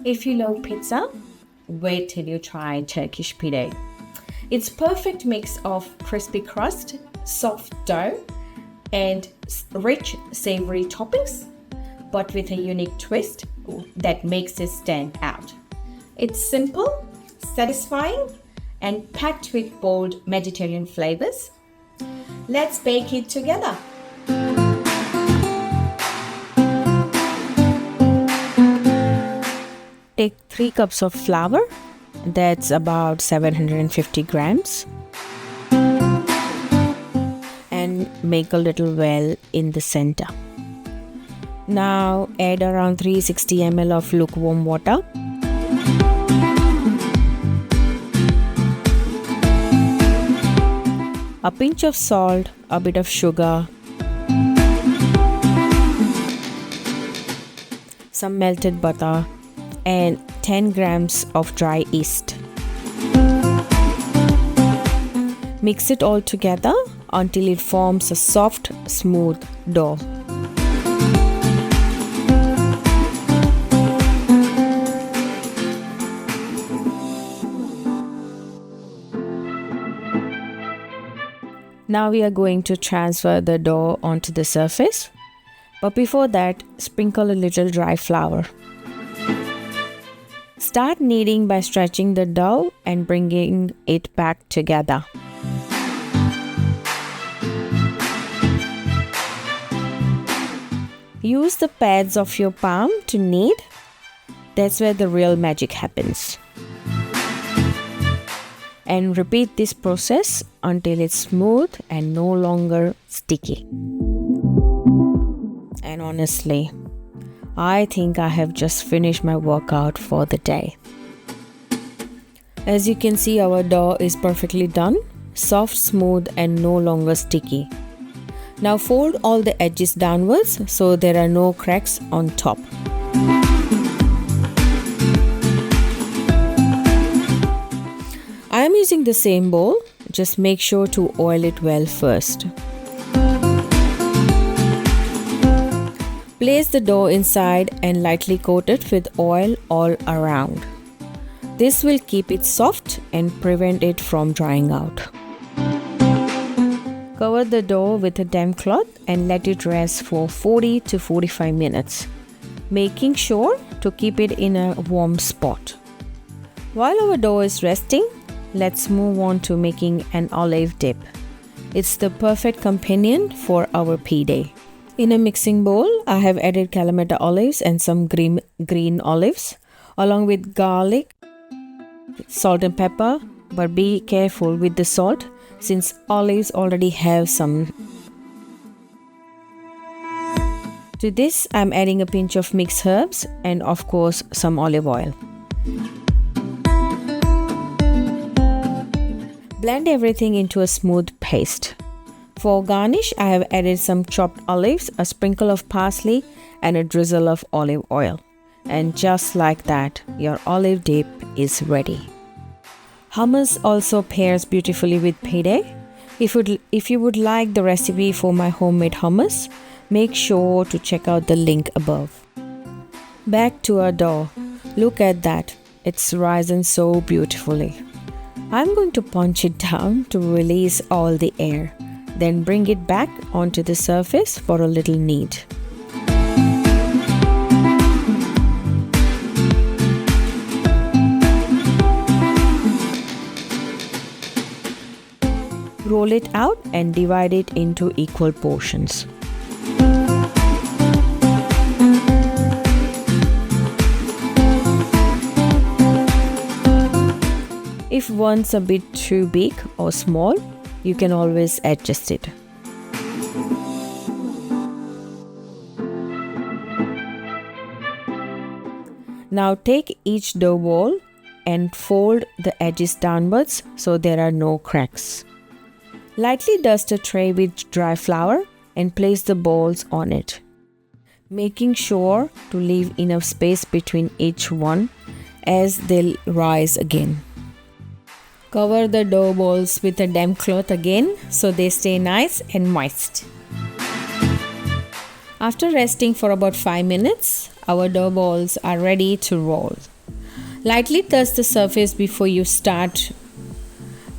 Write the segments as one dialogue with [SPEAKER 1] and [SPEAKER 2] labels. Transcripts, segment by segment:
[SPEAKER 1] If you love pizza, wait till you try Turkish Pide. It's perfect mix of crispy crust, soft dough, and rich savory toppings, but with a unique twist that makes it stand out. It's simple, satisfying, and packed with bold Mediterranean flavors. Let's bake it together. Take 3 cups of flour, that's about 750 grams, and make a little well in the center. Now add around 360 ml of lukewarm water. A pinch of salt, a bit of sugar, some melted butter, and 10 grams of dry yeast. Mix it all together until it forms a soft, smooth dough. Now we are going to transfer the dough onto the surface, but before that, sprinkle a little dry flour. Start kneading by stretching the dough and bringing it back together. Use the pads of your palm to knead. That's where the real magic happens. And repeat this process until it's smooth and no longer sticky. And honestly, I think I have just finished my workout for the day. As you can see, our dough is perfectly done, soft, smooth, and no longer sticky. Now fold all the edges downwards so there are no cracks on top. I am using the same bowl, just make sure to oil it well first. Place the dough inside and lightly coat it with oil all around. This will keep it soft and prevent it from drying out. Cover the dough with a damp cloth and let it rest for 40 to 45 minutes, making sure to keep it in a warm spot. While our dough is resting, let's move on to making an olive dip. It's the perfect companion for our pide. In a mixing bowl, I have added Kalamata olives and some green olives, along with garlic, salt and pepper, but be careful with the salt since olives already have some. To this, I'm adding a pinch of mixed herbs and of course some olive oil. Blend everything into a smooth paste. For garnish, I have added some chopped olives, a sprinkle of parsley, and a drizzle of olive oil. And just like that, your olive dip is ready. Hummus also pairs beautifully with pide. If you would like the recipe for my homemade hummus, make sure to check out the link above. Back to our dough. Look at that, it's risen so beautifully. I'm going to punch it down to release all the air. Then bring it back onto the surface for a little knead. Roll it out and divide it into equal portions. If one's a bit too big or small, you can always adjust it. Now take each dough ball and fold the edges downwards so there are no cracks. Lightly dust a tray with dry flour and place the balls on it, making sure to leave enough space between each one as they'll rise again. Cover the dough balls with a damp cloth again so they stay nice and moist. After resting for about 5 minutes, our dough balls are ready to roll. Lightly dust the surface before you start.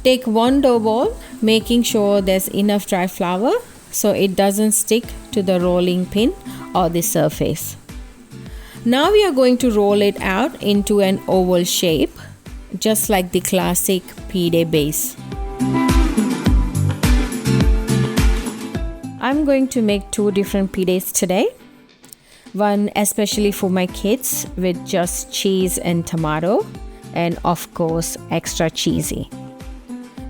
[SPEAKER 1] Take one dough ball, making sure there's enough dry flour so it doesn't stick to the rolling pin or the surface. Now we are going to roll it out into an oval shape, just like the classic pide base. I'm going to make 2 different pides today. One especially for my kids with just cheese and tomato, and of course extra cheesy.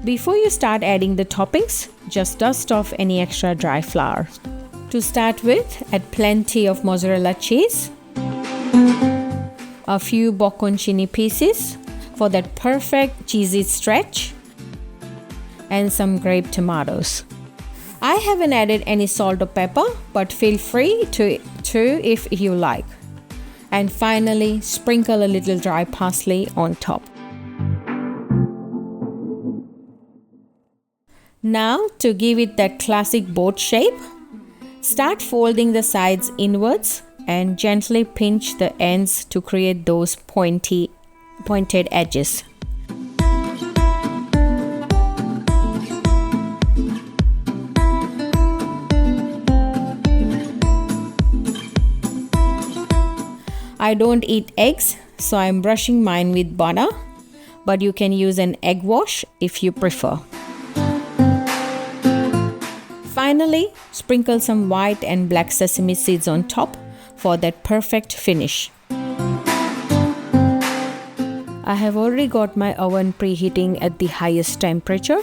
[SPEAKER 1] Before you start adding the toppings, just dust off any extra dry flour. To start with, add plenty of mozzarella cheese, a few bocconcini pieces for that perfect cheesy stretch, and some grape tomatoes. I haven't added any salt or pepper, but feel free to if you like. And finally, sprinkle a little dry parsley on top. Now, to give it that classic boat shape, start folding the sides inwards and gently pinch the ends to create those pointed edges. I don't eat eggs, so I'm brushing mine with butter, but you can use an egg wash if you prefer. Finally, sprinkle some white and black sesame seeds on top for that perfect finish. I have already got my oven preheating at the highest temperature,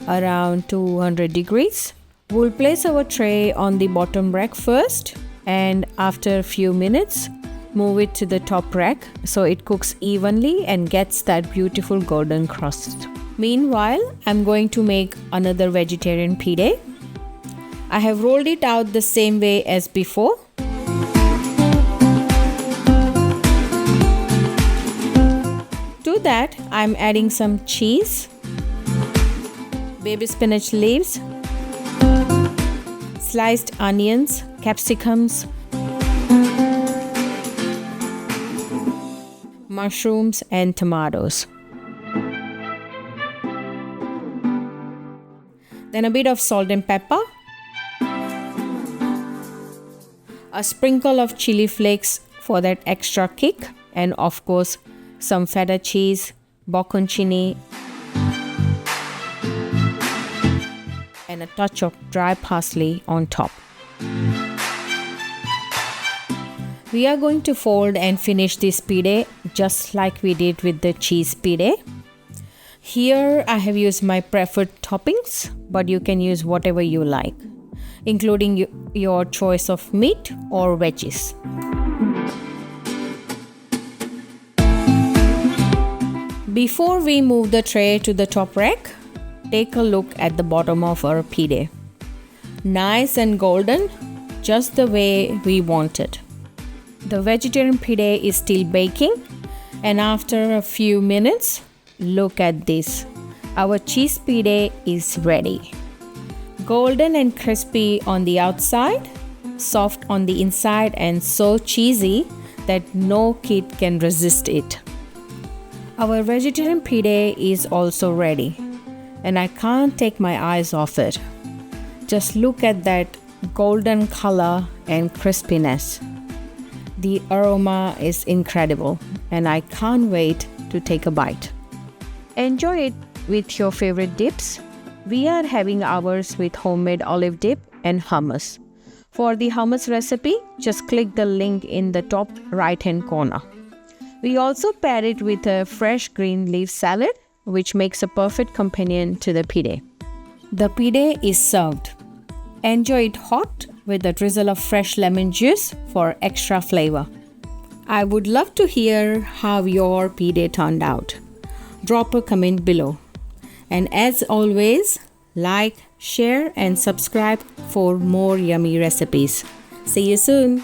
[SPEAKER 1] around 200 degrees. We'll place our tray on the bottom rack first, and after a few minutes, move it to the top rack so it cooks evenly and gets that beautiful golden crust. Meanwhile, I'm going to make another vegetarian pide. I have rolled it out the same way as before. To that, I'm adding some cheese, baby spinach leaves, sliced onions, capsicums, mushrooms, and tomatoes. Then a bit of salt and pepper, a sprinkle of chili flakes for that extra kick, and of course some feta cheese, bocconcini, and a touch of dry parsley on top. We are going to fold and finish this pide just like we did with the cheese pide. Here I have used my preferred toppings, but you can use whatever you like, including your choice of meat or veggies. Before we move the tray to the top rack, take a look at the bottom of our pide. Nice and golden, just the way we want it. The vegetarian pide is still baking, and after a few minutes, look at this. Our cheese pide is ready. Golden and crispy on the outside, soft on the inside, and so cheesy that no kid can resist it. Our vegetarian pide is also ready, and I can't take my eyes off it. Just look at that golden color and crispiness. The aroma is incredible, and I can't wait to take a bite. Enjoy it with your favorite dips. We are having ours with homemade olive dip and hummus. For the hummus recipe, just click the link in the top right-hand corner. We also pair it with a fresh green leaf salad, which makes a perfect companion to the pide. The pide is served. Enjoy it hot with a drizzle of fresh lemon juice for extra flavor. I would love to hear how your pide turned out. Drop a comment below. And as always, like, share, and subscribe for more yummy recipes. See you soon.